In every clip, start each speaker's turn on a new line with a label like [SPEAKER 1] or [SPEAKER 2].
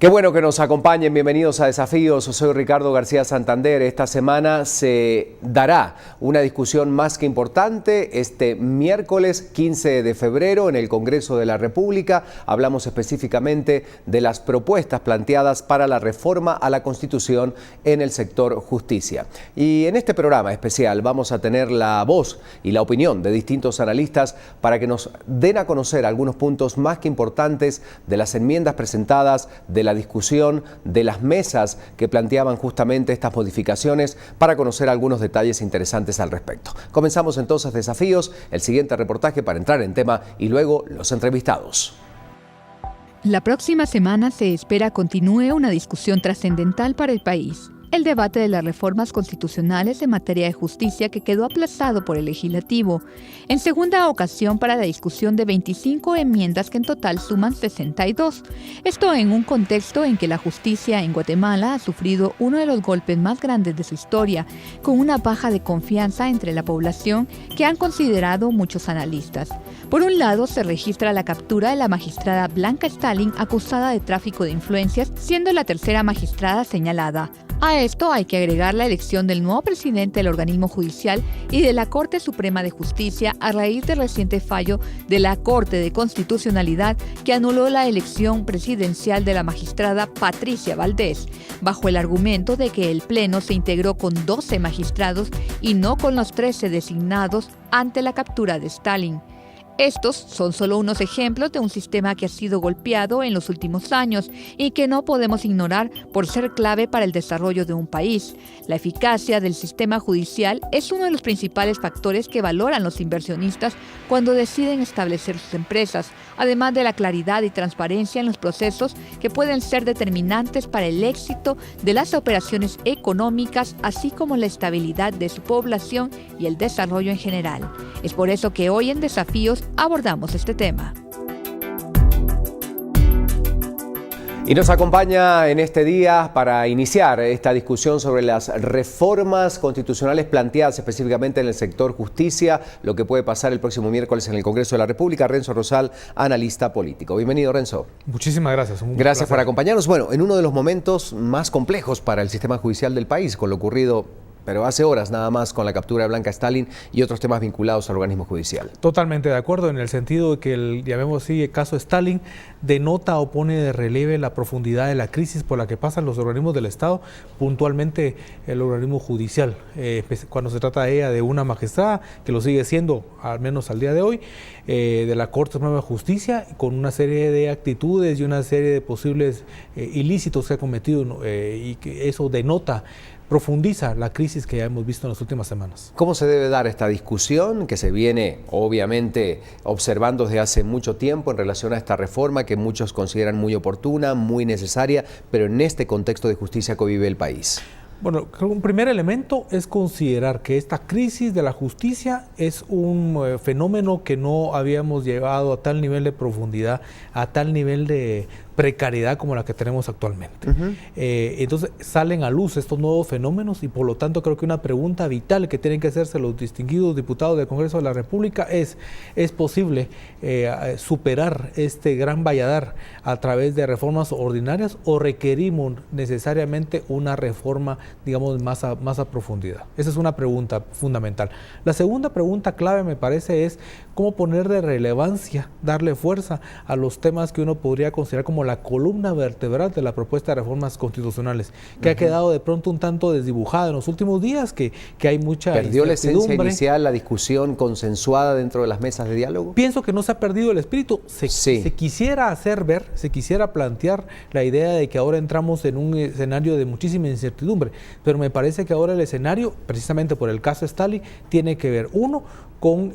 [SPEAKER 1] Qué bueno que nos acompañen, bienvenidos a Desafíos, soy Ricardo García Santander. Esta semana se dará una discusión más que importante este miércoles 15 de febrero en el Congreso de la República. Hablamos específicamente de las propuestas planteadas para la reforma a la Constitución en el sector justicia. Y en este programa especial vamos a tener la voz y la opinión de distintos analistas para que nos den a conocer algunos puntos más que importantes de las enmiendas presentadas, de la discusión, de las mesas que planteaban justamente estas modificaciones, para conocer algunos detalles interesantes al respecto. Comenzamos entonces Desafíos, el siguiente reportaje para entrar en tema y luego los entrevistados.
[SPEAKER 2] La próxima semana se espera continúe una discusión trascendental para el país. El debate de las reformas constitucionales en materia de justicia que quedó aplazado por el Legislativo, en segunda ocasión para la discusión de 25 enmiendas que en total suman 62. Esto en un contexto en que la justicia en Guatemala ha sufrido uno de los golpes más grandes de su historia, con una baja de confianza entre la población que han considerado muchos analistas. Por un lado, se registra la captura de la magistrada Blanca Stalin, acusada de tráfico de influencias, siendo la tercera magistrada señalada. A esto hay que agregar la elección del nuevo presidente del organismo judicial y de la Corte Suprema de Justicia a raíz del reciente fallo de la Corte de Constitucionalidad que anuló la elección presidencial de la magistrada Patricia Valdés, bajo el argumento de que el Pleno se integró con 12 magistrados y no con los 13 designados ante la captura de Stalin. Estos son solo unos ejemplos de un sistema que ha sido golpeado en los últimos años y que no podemos ignorar por ser clave para el desarrollo de un país. La eficacia del sistema judicial es uno de los principales factores que valoran los inversionistas cuando deciden establecer sus empresas, además de la claridad y transparencia en los procesos que pueden ser determinantes para el éxito de las operaciones económicas, así como la estabilidad de su población y el desarrollo en general. Es por eso que hoy en Desafíos abordamos este tema.
[SPEAKER 1] Y nos acompaña en este día para iniciar esta discusión sobre las reformas constitucionales planteadas específicamente en el sector justicia, lo que puede pasar el próximo miércoles en el Congreso de la República, Renzo Rosal, analista político. Bienvenido, Renzo.
[SPEAKER 3] Muchísimas gracias.
[SPEAKER 1] Gracias por acompañarnos. Bueno, en uno de los momentos más complejos para el sistema judicial del país, con lo ocurrido pero hace horas nada más con la captura de Blanca Stalin y otros temas vinculados al organismo judicial.
[SPEAKER 3] Totalmente de acuerdo, en el sentido de que el, llamémoslo así, el caso Stalin denota o pone de relieve la profundidad de la crisis por la que pasan los organismos del Estado, puntualmente el organismo judicial, cuando se trata de ella de una magistrada, que lo sigue siendo, al menos al día de hoy, de la Corte Suprema de Justicia, con una serie de actitudes y una serie de posibles ilícitos que ha cometido, y que eso profundiza la crisis que ya hemos visto en las últimas semanas.
[SPEAKER 1] ¿Cómo se debe dar esta discusión que se viene obviamente observando desde hace mucho tiempo en relación a esta reforma que muchos consideran muy oportuna, muy necesaria, pero en este contexto de justicia que vive el país?
[SPEAKER 3] Bueno, un primer elemento es considerar que esta crisis de la justicia es un fenómeno que no habíamos llegado a tal nivel de profundidad, a tal nivel de precariedad como la que tenemos actualmente. Entonces salen a luz estos nuevos fenómenos y por lo tanto creo que una pregunta vital que tienen que hacerse los distinguidos diputados del Congreso de la República ¿es posible superar este gran valladar a través de reformas ordinarias o requerimos necesariamente una reforma, digamos, más a profundidad? Esa es una pregunta fundamental. La segunda pregunta clave me parece es cómo poner de relevancia, darle fuerza a los temas que uno podría considerar como la columna vertebral de la propuesta de reformas constitucionales, que ha quedado de pronto un tanto desdibujada en los últimos días, que hay mucha incertidumbre.
[SPEAKER 1] ¿Perdió la esencia inicial, la discusión consensuada dentro de las mesas de diálogo?
[SPEAKER 3] Pienso que no se ha perdido el espíritu. Se quisiera hacer ver, se quisiera plantear la idea de que ahora entramos en un escenario de muchísima incertidumbre, pero me parece que ahora el escenario, precisamente por el caso Stalin, tiene que ver, uno, con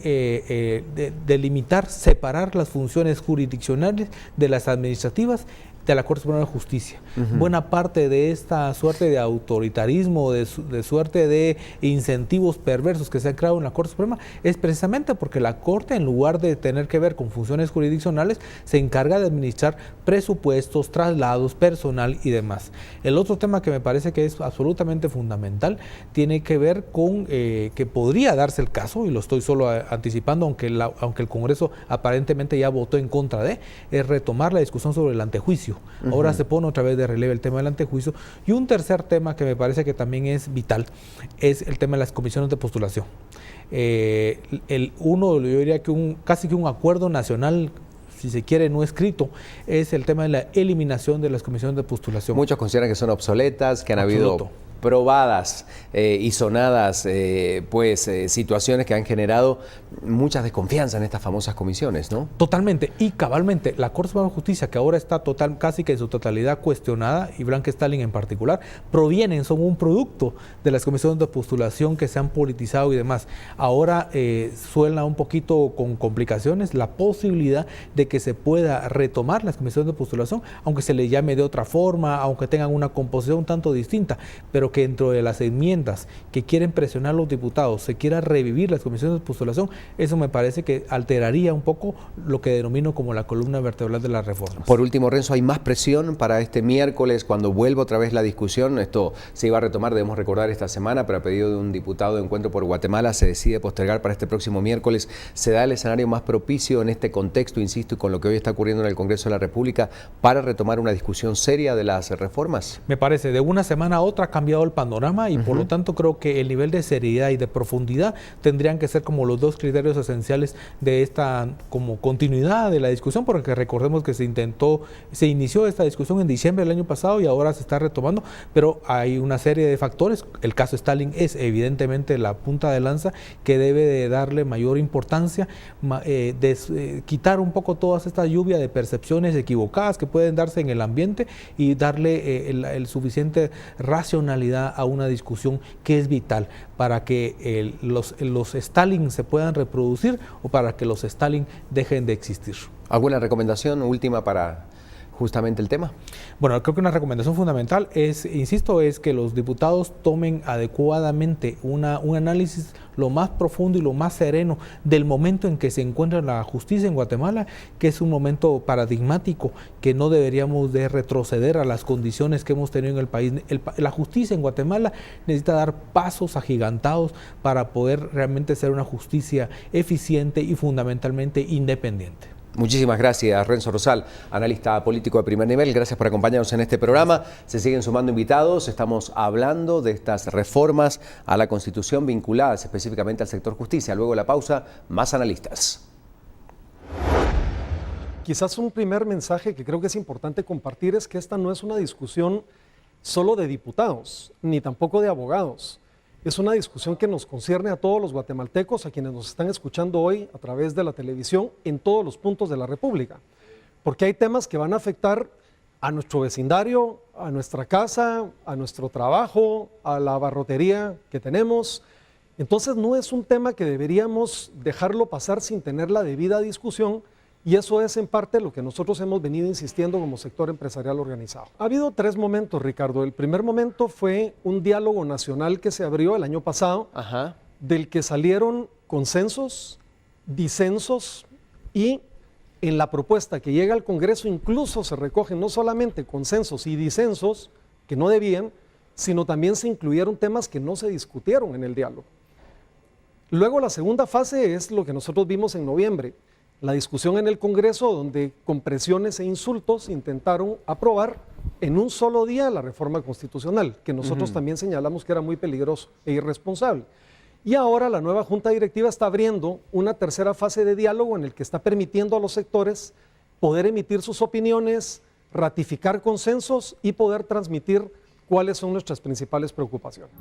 [SPEAKER 3] delimitar, separar las funciones jurisdiccionales de las administrativas de la Corte Suprema de Justicia. Buena parte de esta suerte de autoritarismo, de suerte de incentivos perversos que se han creado en la Corte Suprema es precisamente porque la Corte, en lugar de tener que ver con funciones jurisdiccionales, se encarga de administrar presupuestos, traslados, personal y demás. El otro tema que me parece que es absolutamente fundamental tiene que ver con que podría darse el caso, y lo estoy solo anticipando, aunque el Congreso aparentemente ya votó en contra de, es retomar la discusión sobre el antejuicio. antejuicio. Ahora se pone otra vez de relieve el tema del antejuicio. Y un tercer tema que me parece que también es vital es el tema de las comisiones de postulación. Yo diría que casi que un acuerdo nacional, si se quiere, no escrito, es el tema de la eliminación de las comisiones de postulación.
[SPEAKER 1] Muchos consideran que son obsoletas, que han habido probadas y sonadas situaciones que han generado mucha desconfianza en estas famosas comisiones, ¿no?
[SPEAKER 3] Totalmente, y cabalmente, la Corte Suprema de Justicia, que ahora está casi que en su totalidad cuestionada, y Blanca Stalin en particular, son un producto de las comisiones de postulación que se han politizado y demás. Ahora suena un poquito con complicaciones la posibilidad de que se pueda retomar las comisiones de postulación, aunque se le llame de otra forma, aunque tengan una composición un tanto distinta, pero que dentro de las enmiendas que quieren presionar a los diputados se quiera revivir las comisiones de postulación, eso me parece que alteraría un poco lo que denomino como la columna vertebral de las reformas.
[SPEAKER 1] Por último, Renzo, ¿hay más presión para este miércoles cuando vuelva otra vez la discusión? Esto se iba a retomar, debemos recordar, esta semana, pero a pedido de un diputado de Encuentro por Guatemala se decide postergar para este próximo miércoles. ¿Se da el escenario más propicio en este contexto, insisto, y con lo que hoy está ocurriendo en el Congreso de la República, para retomar una discusión seria de las reformas?
[SPEAKER 3] Me parece, de una semana a otra ha cambiado el panorama y por lo tanto creo que el nivel de seriedad y de profundidad tendrían que ser como los dos criterios esenciales de esta como continuidad de la discusión, porque recordemos que se inició esta discusión en diciembre del año pasado y ahora se está retomando, pero hay una serie de factores. El caso Stalin es evidentemente la punta de lanza que debe de darle mayor importancia, quitar un poco toda esta lluvia de percepciones equivocadas que pueden darse en el ambiente y darle el suficiente racionalidad a una discusión que es vital para que los Stalin se puedan reproducir o para que los Stalin dejen de existir.
[SPEAKER 1] ¿Alguna recomendación última para justamente el tema?
[SPEAKER 3] Bueno, creo que una recomendación fundamental es que los diputados tomen adecuadamente un análisis lo más profundo y lo más sereno del momento en que se encuentra la justicia en Guatemala, que es un momento paradigmático, que no deberíamos de retroceder a las condiciones que hemos tenido en el país. La justicia en Guatemala necesita dar pasos agigantados para poder realmente ser una justicia eficiente y fundamentalmente independiente.
[SPEAKER 1] Muchísimas gracias, Renzo Rosal, analista político de primer nivel. Gracias por acompañarnos en este programa. Se siguen sumando invitados. Estamos hablando de estas reformas a la Constitución vinculadas específicamente al sector justicia. Luego de la pausa, más analistas.
[SPEAKER 4] Quizás un primer mensaje que creo que es importante compartir es que esta no es una discusión solo de diputados, ni tampoco de abogados. Es una discusión que nos concierne a todos los guatemaltecos, a quienes nos están escuchando hoy a través de la televisión en todos los puntos de la República. Porque hay temas que van a afectar a nuestro vecindario, a nuestra casa, a nuestro trabajo, a la abarrotería que tenemos. Entonces no es un tema que deberíamos dejarlo pasar sin tener la debida discusión, y eso es en parte lo que nosotros hemos venido insistiendo como sector empresarial organizado. Ha habido 3 momentos, Ricardo. El primer momento fue un diálogo nacional que se abrió el año pasado, del que salieron consensos, disensos, y en la propuesta que llega al Congreso incluso se recogen no solamente consensos y disensos que no debían, sino también se incluyeron temas que no se discutieron en el diálogo. Luego la segunda fase es lo que nosotros vimos en noviembre, la discusión en el Congreso, donde con presiones e insultos intentaron aprobar en un solo día la reforma constitucional, que nosotros también señalamos que era muy peligroso e irresponsable. Y ahora la nueva Junta Directiva está abriendo una tercera fase de diálogo en el que está permitiendo a los sectores poder emitir sus opiniones, ratificar consensos y poder transmitir cuáles son nuestras principales preocupaciones.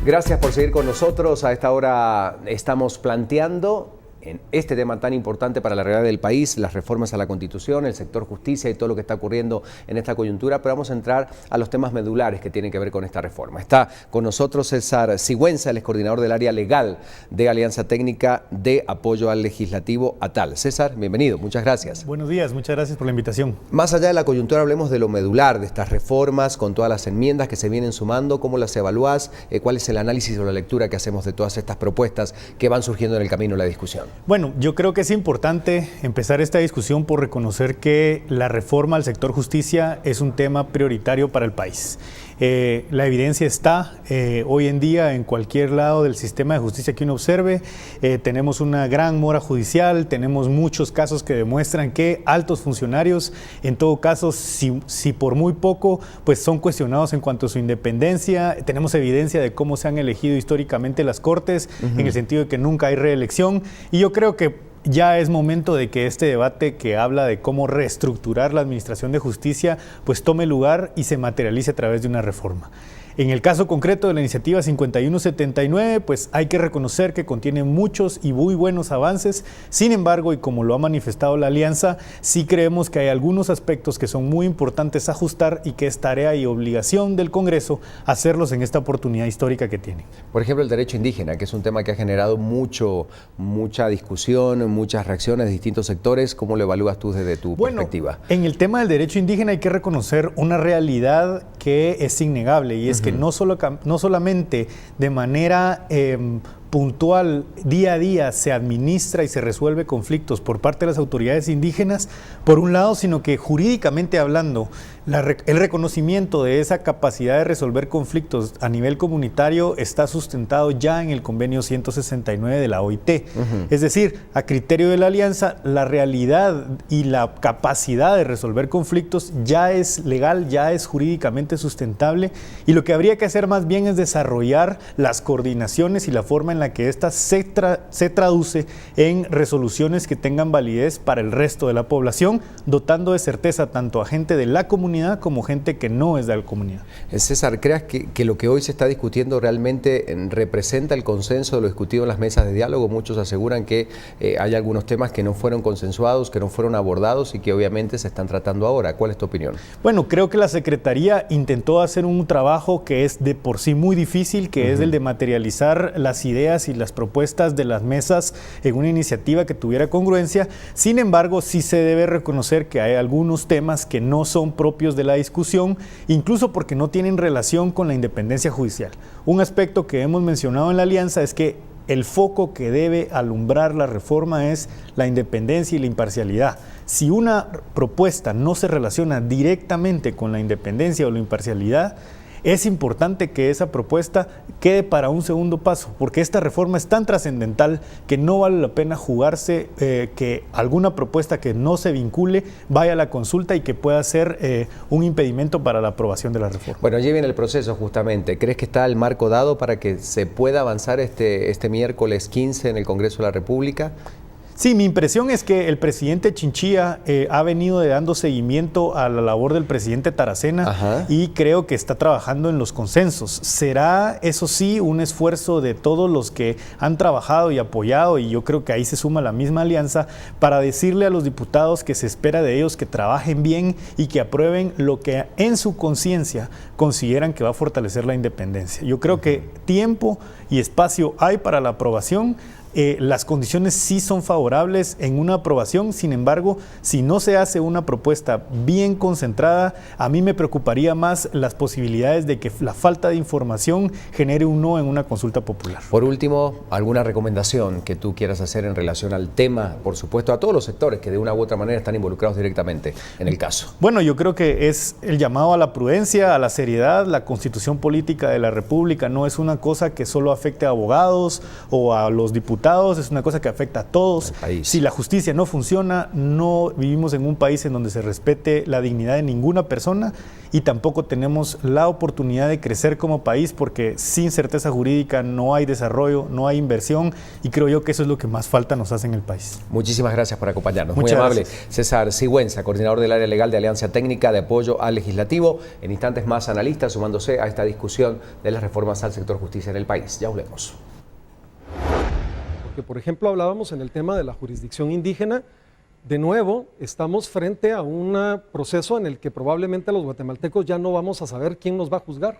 [SPEAKER 1] Gracias por seguir con nosotros. A esta hora estamos planteando en este tema tan importante para la realidad del país, las reformas a la Constitución, el sector justicia y todo lo que está ocurriendo en esta coyuntura, pero vamos a entrar a los temas medulares que tienen que ver con esta reforma. Está con nosotros César Sigüenza, el ex coordinador del área legal de Alianza Técnica de Apoyo al Legislativo ATAL. César, bienvenido, muchas gracias.
[SPEAKER 5] Buenos días, muchas gracias por la invitación.
[SPEAKER 1] Más allá de la coyuntura, hablemos de lo medular de estas reformas, con todas las enmiendas que se vienen sumando, ¿cómo las evalúas? ¿Cuál es el análisis o la lectura que hacemos de todas estas propuestas que van surgiendo en el camino de la discusión?
[SPEAKER 5] Bueno, yo creo que es importante empezar esta discusión por reconocer que la reforma al sector justicia es un tema prioritario para el país. La evidencia está hoy en día en cualquier lado del sistema de justicia que uno observe. Tenemos una gran mora judicial, tenemos muchos casos que demuestran que altos funcionarios, en todo caso, si por muy poco, pues son cuestionados en cuanto a su independencia. Tenemos evidencia de cómo se han elegido históricamente las cortes, en el sentido de que nunca hay reelección. Y yo creo que ya es momento de que este debate que habla de cómo reestructurar la administración de justicia, pues tome lugar y se materialice a través de una reforma. En el caso concreto de la iniciativa 5179, pues hay que reconocer que contiene muchos y muy buenos avances. Sin embargo, y como lo ha manifestado la Alianza, sí creemos que hay algunos aspectos que son muy importantes ajustar y que es tarea y obligación del Congreso hacerlos en esta oportunidad histórica que tiene.
[SPEAKER 1] Por ejemplo, el derecho indígena, que es un tema que ha generado mucha discusión, muchas reacciones de distintos sectores. ¿Cómo lo evalúas tú desde tu perspectiva?
[SPEAKER 5] En el tema del derecho indígena hay que reconocer una realidad que es innegable, y es que no solamente de manera puntual, día a día, se administra y se resuelve conflictos por parte de las autoridades indígenas, por un lado, sino que jurídicamente hablando, el reconocimiento de esa capacidad de resolver conflictos a nivel comunitario está sustentado ya en el convenio 169 de la OIT. Es decir, a criterio de la Alianza, la realidad y la capacidad de resolver conflictos ya es legal, ya es jurídicamente sustentable, y lo que habría que hacer más bien es desarrollar las coordinaciones y la forma en la que ésta se traduce en resoluciones que tengan validez para el resto de la población, dotando de certeza tanto a gente de la comunidad como gente que no es de la comunidad.
[SPEAKER 1] César, ¿crees que lo que hoy se está discutiendo realmente representa el consenso de lo discutido en las mesas de diálogo? Muchos aseguran que hay algunos temas que no fueron consensuados, que no fueron abordados y que obviamente se están tratando ahora. ¿Cuál es tu opinión?
[SPEAKER 5] Bueno, creo que la Secretaría intentó hacer un trabajo que es de por sí muy difícil, que es el de materializar las ideas y las propuestas de las mesas en una iniciativa que tuviera congruencia. Sin embargo, sí se debe reconocer que hay algunos temas que no son propios de la discusión, incluso porque no tienen relación con la independencia judicial. Un aspecto que hemos mencionado en la Alianza es que el foco que debe alumbrar la reforma es la independencia y la imparcialidad. Si una propuesta no se relaciona directamente con la independencia o la imparcialidad, es importante que esa propuesta quede para un segundo paso, porque esta reforma es tan trascendental que no vale la pena jugarse que alguna propuesta que no se vincule vaya a la consulta y que pueda ser un impedimento para la aprobación de la reforma.
[SPEAKER 1] Bueno, allí viene el proceso justamente. ¿Crees que está el marco dado para que se pueda avanzar este miércoles 15 en el Congreso de la República?
[SPEAKER 5] Sí, mi impresión es que el presidente Chinchilla ha venido dando seguimiento a la labor del presidente Taracena y creo que está trabajando en los consensos. Será, eso sí, un esfuerzo de todos los que han trabajado y apoyado, y yo creo que ahí se suma la misma alianza, para decirle a los diputados que se espera de ellos que trabajen bien y que aprueben lo que en su conciencia consideran que va a fortalecer la independencia. Yo creo que tiempo y espacio hay para la aprobación. Las condiciones sí son favorables en una aprobación. Sin embargo, si no se hace una propuesta bien concentrada, a mí me preocuparía más las posibilidades de que la falta de información genere un no en una consulta popular.
[SPEAKER 1] Por último, ¿alguna recomendación que tú quieras hacer en relación al tema, por supuesto, a todos los sectores que de una u otra manera están involucrados directamente en el caso?
[SPEAKER 5] Bueno, yo creo que es el llamado a la prudencia, a la seriedad. La Constitución Política de la República no es una cosa que solo afecte a abogados o a los diputados, es una cosa que afecta a todos. Si la justicia no funciona, no vivimos en un país en donde se respete la dignidad de ninguna persona, y tampoco tenemos la oportunidad de crecer como país, porque sin certeza jurídica no hay desarrollo, no hay inversión, y creo yo que eso es lo que más falta nos hace en el país.
[SPEAKER 1] Muchísimas gracias por acompañarnos.
[SPEAKER 5] Muchas
[SPEAKER 1] Muy amable.
[SPEAKER 5] gracias.
[SPEAKER 1] César Sigüenza, coordinador del área legal de Alianza Técnica de Apoyo al Legislativo. En instantes más, analistas sumándose a esta discusión de las reformas al sector justicia en el país. Ya volvemos.
[SPEAKER 4] Porque, por ejemplo, hablábamos en el tema de la jurisdicción indígena. De nuevo, estamos frente a un proceso en el que probablemente los guatemaltecos ya no vamos a saber quién nos va a juzgar.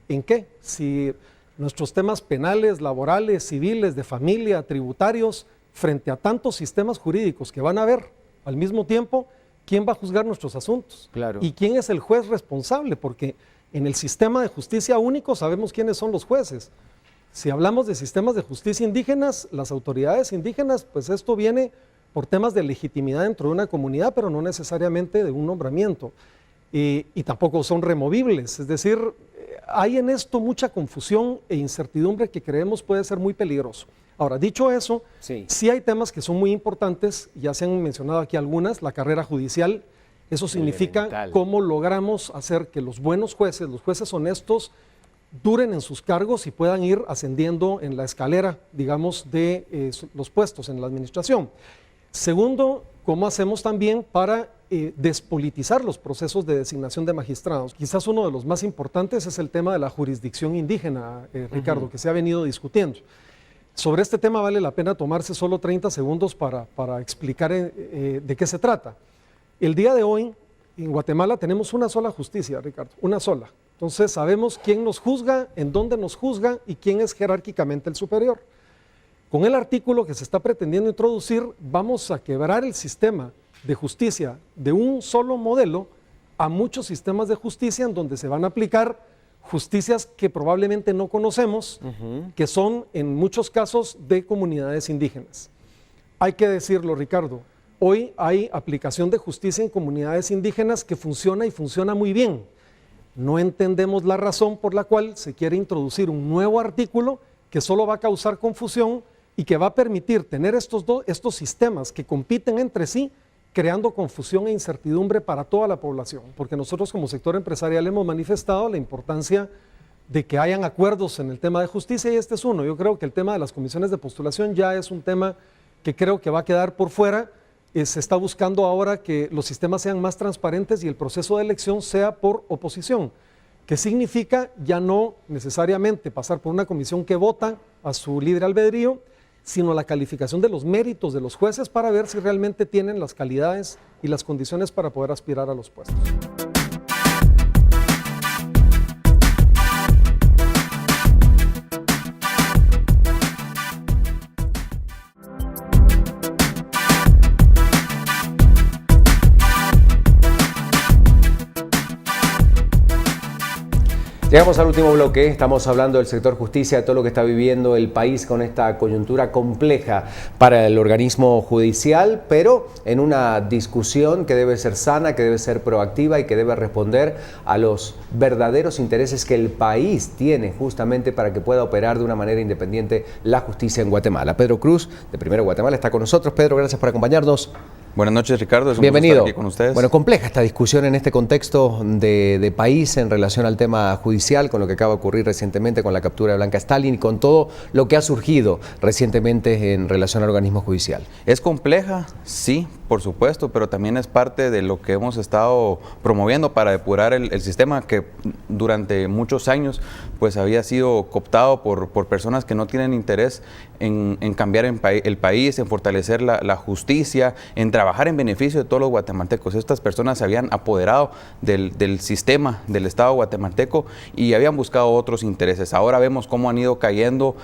[SPEAKER 4] ¿En qué? Si nuestros temas penales, laborales, civiles, de familia, tributarios, frente a tantos sistemas jurídicos que van a haber al mismo tiempo, ¿quién va a juzgar nuestros asuntos?
[SPEAKER 1] Claro.
[SPEAKER 4] ¿Y quién es el juez responsable? Porque en el sistema de justicia único sabemos quiénes son los jueces, Si hablamos de sistemas de justicia indígenas, las autoridades indígenas, pues esto viene por temas de legitimidad dentro de una comunidad, pero no necesariamente de un nombramiento. Y tampoco son removibles, es decir, hay en esto mucha confusión e incertidumbre que creemos puede ser muy peligroso. Ahora, dicho eso, sí hay temas que son muy importantes, ya se han mencionado aquí algunas, la carrera judicial, eso significa cómo logramos hacer que los buenos jueces, los jueces honestos, duren en sus cargos y puedan ir ascendiendo en la escalera, digamos, de los puestos en la administración. Segundo, cómo hacemos también para despolitizar los procesos de designación de magistrados. Quizás uno de los más importantes es el tema de la jurisdicción indígena, Ricardo, que se ha venido discutiendo. Sobre este tema vale la pena tomarse solo 30 segundos para explicar de qué se trata. El día de hoy, en Guatemala tenemos una sola justicia, Ricardo, una sola. Entonces sabemos quién nos juzga, en dónde nos juzga y quién es jerárquicamente el superior. Con el artículo que se está pretendiendo introducir, vamos a quebrar el sistema de justicia de un solo modelo a muchos sistemas de justicia en donde se van a aplicar justicias que probablemente no conocemos, que son en muchos casos de comunidades indígenas. Hay que decirlo, Ricardo, hoy hay aplicación de justicia en comunidades indígenas que funciona y funciona muy bien. No entendemos la razón por la cual se quiere introducir un nuevo artículo que solo va a causar confusión y que va a permitir tener estos sistemas que compiten entre sí, creando confusión e incertidumbre para toda la población, porque nosotros como sector empresarial hemos manifestado la importancia de que hayan acuerdos en el tema de justicia y este es uno. Yo creo que el tema de las comisiones de postulación ya es un tema que creo que va a quedar por fuera. Se está buscando ahora que los sistemas sean más transparentes y el proceso de elección sea por oposición, que significa ya no necesariamente pasar por una comisión que vota a su libre albedrío, sino la calificación de los méritos de los jueces para ver si realmente tienen las calidades y las condiciones para poder aspirar a los puestos.
[SPEAKER 1] Llegamos al último bloque, estamos hablando del sector justicia, de todo lo que está viviendo el país con esta coyuntura compleja para el organismo judicial, pero en una discusión que debe ser sana, que debe ser proactiva y que debe responder a los verdaderos intereses que el país tiene justamente para que pueda operar de una manera independiente la justicia en Guatemala. Pedro Cruz, de Primero Guatemala, está con nosotros. Pedro, gracias por acompañarnos.
[SPEAKER 6] Buenas noches, Ricardo. Es un
[SPEAKER 1] Bienvenido.
[SPEAKER 6] gusto estar aquí con ustedes.
[SPEAKER 1] Bueno, compleja esta discusión en este contexto de país en relación al tema judicial, con lo que acaba de ocurrir recientemente con la captura de Blanca Stalin y con todo lo que ha surgido recientemente en relación al organismo judicial.
[SPEAKER 6] Es compleja, sí, por supuesto, pero también es parte de lo que hemos estado promoviendo para depurar el sistema que durante muchos años pues había sido cooptado por personas que no tienen interés en cambiar el país, en fortalecer la justicia, en trabajar en beneficio de todos los guatemaltecos. Estas personas se habían apoderado del sistema del Estado guatemalteco y habían buscado otros intereses. Ahora vemos cómo han ido cayendo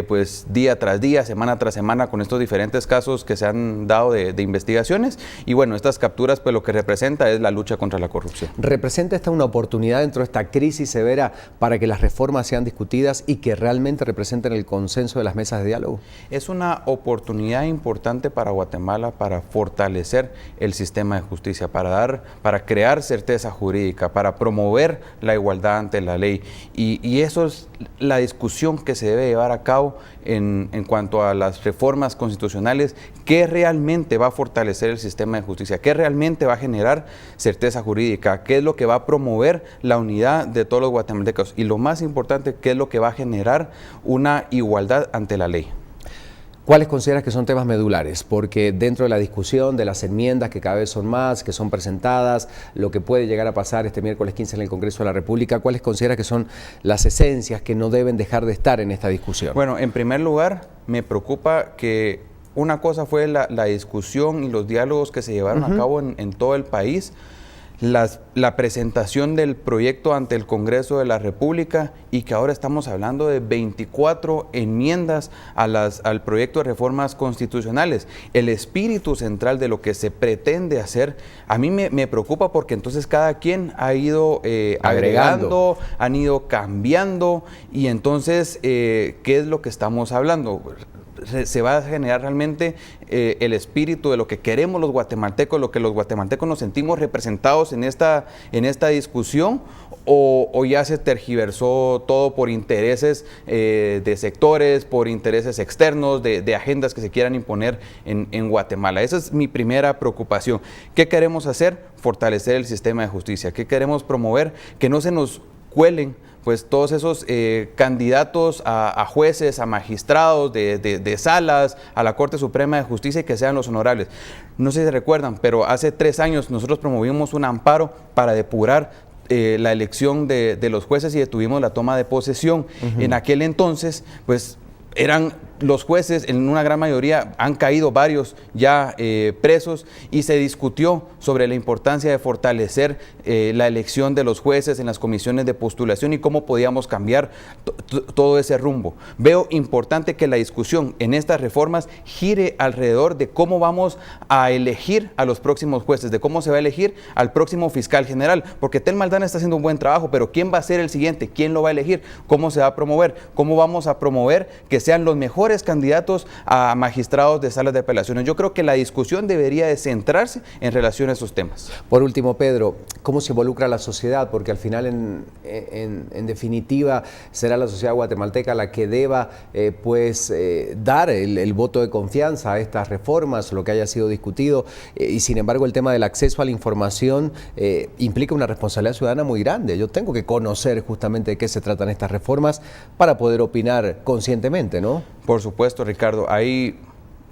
[SPEAKER 6] pues día tras día, semana tras semana con estos diferentes casos que se han dado de investigaciones y bueno, estas capturas pues lo que representa es la lucha contra la corrupción.
[SPEAKER 1] ¿Representa esta una oportunidad dentro de esta crisis severa para que las reformas sean discutidas y que realmente representen el consenso de las mesas de diálogo?
[SPEAKER 6] Es una oportunidad importante para Guatemala para fortalecer el sistema de justicia, para crear certeza jurídica, para promover la igualdad ante la ley. Y eso es la discusión que se debe llevar a cabo en cuanto a las reformas constitucionales, qué realmente va a fortalecer el sistema de justicia, qué realmente va a generar certeza jurídica, qué es lo que va a promover la unidad de todos los guatemaltecos y lo más importante, qué es lo que va a generar una igualdad ante la ley.
[SPEAKER 1] ¿Cuáles consideras que son temas medulares? Porque dentro de la discusión de las enmiendas, que cada vez son más, que son presentadas, lo que puede llegar a pasar este miércoles 15 en el Congreso de la República, ¿cuáles consideras que son las esencias que no deben dejar de estar en esta discusión?
[SPEAKER 6] Bueno, en primer lugar, me preocupa que una cosa fue la discusión y los diálogos que se llevaron a cabo en todo el país. la presentación del proyecto ante el Congreso de la República y que ahora estamos hablando de 24 enmiendas al proyecto de reformas constitucionales. El espíritu central de lo que se pretende hacer, a mí me preocupa porque entonces cada quien ha ido agregando, han ido cambiando y entonces, ¿qué es lo que estamos hablando? Se va a generar realmente el espíritu de lo que queremos los guatemaltecos, lo que los guatemaltecos nos sentimos representados en esta discusión, o ya se tergiversó todo por intereses de sectores, por intereses externos, de agendas que se quieran imponer en Guatemala. Esa es mi primera preocupación. ¿Qué queremos hacer? Fortalecer el sistema de justicia. ¿Qué queremos promover? Que no se nos cuelen pues todos esos candidatos a jueces, a magistrados de salas, a la Corte Suprema de Justicia y que sean los honorables. No sé si se recuerdan, pero hace 3 años nosotros promovimos un amparo para depurar la elección de los jueces y detuvimos la toma de posesión. En aquel entonces, pues eran los jueces, en una gran mayoría, han caído varios ya presos y se discutió sobre la importancia de fortalecer la elección de los jueces en las comisiones de postulación y cómo podíamos cambiar todo ese rumbo. Veo importante que la discusión en estas reformas gire alrededor de cómo vamos a elegir a los próximos jueces, de cómo se va a elegir al próximo fiscal general, porque Tel Maldana está haciendo un buen trabajo, pero ¿quién va a ser el siguiente? ¿Quién lo va a elegir? ¿Cómo se va a promover? ¿Cómo vamos a promover que sean los mejores candidatos a magistrados de salas de apelaciones? Yo creo que la discusión debería de centrarse en relación a esos temas.
[SPEAKER 1] Por último, Pedro, ¿cómo se involucra la sociedad? Porque al final, en definitiva, será la sociedad guatemalteca la que deba dar el voto de confianza a estas reformas, lo que haya sido discutido, y sin embargo el tema del acceso a la información implica una responsabilidad ciudadana muy grande. Yo tengo que conocer justamente de qué se tratan estas reformas para poder opinar conscientemente, ¿no?
[SPEAKER 6] Por supuesto, Ricardo.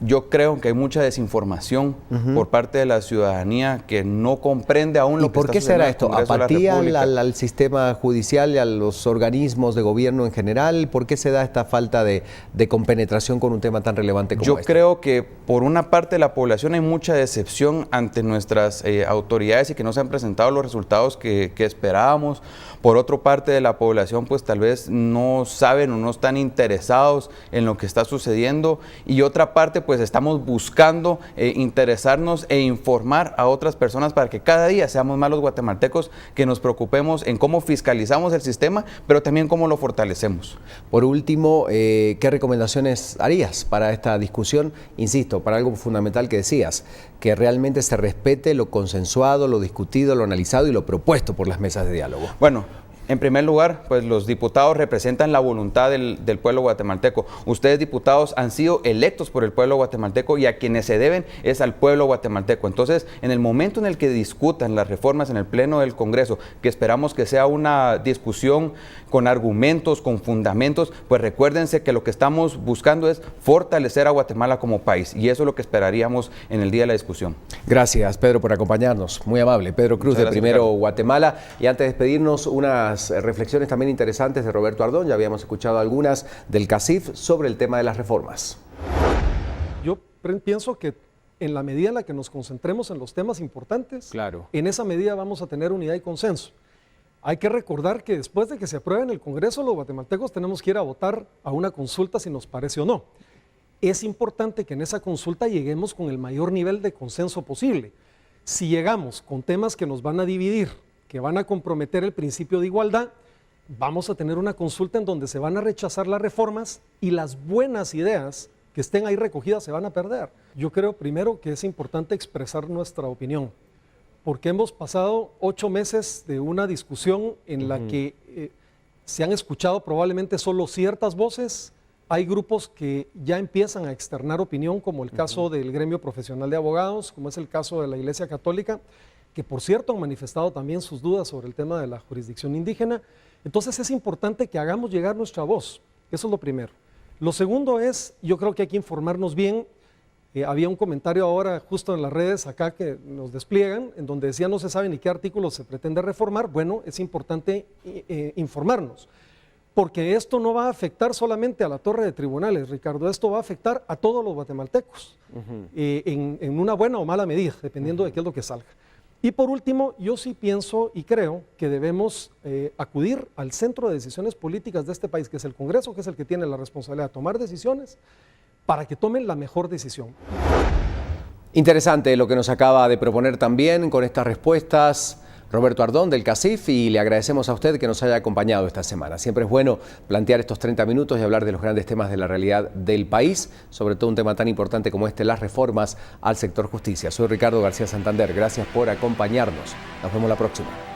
[SPEAKER 6] Yo creo que hay mucha desinformación por parte de la ciudadanía que no comprende aún lo que está sucediendo.
[SPEAKER 1] ¿Y por qué será esto? ¿Apatía al sistema judicial y a los organismos de gobierno en general? ¿Por qué se da esta falta de compenetración con un tema tan relevante como este?
[SPEAKER 6] Yo creo que por una parte de la población hay mucha decepción ante nuestras autoridades y que no se han presentado los resultados que esperábamos. Por otra parte de la población, pues tal vez no saben o no están interesados en lo que está sucediendo. Y otra parte, pues estamos buscando interesarnos e informar a otras personas para que cada día seamos más los guatemaltecos, que nos preocupemos en cómo fiscalizamos el sistema, pero también cómo lo fortalecemos.
[SPEAKER 1] Por último, ¿qué recomendaciones harías para esta discusión? Insisto, para algo fundamental que decías, que realmente se respete lo consensuado, lo discutido, lo analizado y lo propuesto por las mesas de diálogo.
[SPEAKER 6] Bueno, en primer lugar, pues los diputados representan la voluntad del pueblo guatemalteco. Ustedes, diputados, han sido electos por el pueblo guatemalteco y a quienes se deben es al pueblo guatemalteco. Entonces, en el momento en el que discutan las reformas en el Pleno del Congreso, que esperamos que sea una discusión con argumentos, con fundamentos, pues recuérdense que lo que estamos buscando es fortalecer a Guatemala como país, y eso es lo que esperaríamos en el día de la discusión.
[SPEAKER 1] Gracias, Pedro, por acompañarnos. Muy amable. Pedro Cruz, de Primero Guatemala. Y antes de despedirnos, unas reflexiones también interesantes de Roberto Ardón. Ya habíamos escuchado algunas del CACIF sobre el tema de las reformas.
[SPEAKER 4] Yo pienso que en la medida en la que nos concentremos en los temas importantes, en esa medida vamos a tener unidad y consenso. Hay que recordar que después de que se apruebe en el Congreso, los guatemaltecos tenemos que ir a votar a una consulta si nos parece o no. Es importante que en esa consulta lleguemos con el mayor nivel de consenso posible. Si llegamos con temas que nos van a dividir, que van a comprometer el principio de igualdad, vamos a tener una consulta en donde se van a rechazar las reformas y las buenas ideas que estén ahí recogidas se van a perder. Yo creo primero que es importante expresar nuestra opinión, porque hemos pasado 8 meses de una discusión en la que se han escuchado probablemente solo ciertas voces. Hay grupos que ya empiezan a externar opinión, como el caso del gremio profesional de abogados, como es el caso de la Iglesia Católica, que por cierto han manifestado también sus dudas sobre el tema de la jurisdicción indígena. Entonces es importante que hagamos llegar nuestra voz, eso es lo primero. Lo segundo es, yo creo que hay que informarnos bien. Había un comentario ahora justo en las redes acá que nos despliegan, en donde decía no se sabe ni qué artículo se pretende reformar. Bueno, es importante informarnos, porque esto no va a afectar solamente a la torre de tribunales, Ricardo, esto va a afectar a todos los guatemaltecos, en una buena o mala medida, dependiendo de qué es lo que salga. Y por último, yo sí pienso y creo que debemos acudir al centro de decisiones políticas de este país, que es el Congreso, que es el que tiene la responsabilidad de tomar decisiones, para que tomen la mejor decisión.
[SPEAKER 1] Interesante lo que nos acaba de proponer también con estas respuestas Roberto Ardón del CACIF, y le agradecemos a usted que nos haya acompañado esta semana. Siempre es bueno plantear estos 30 minutos y hablar de los grandes temas de la realidad del país, sobre todo un tema tan importante como este, las reformas al sector justicia. Soy Ricardo García Santander, gracias por acompañarnos. Nos vemos la próxima.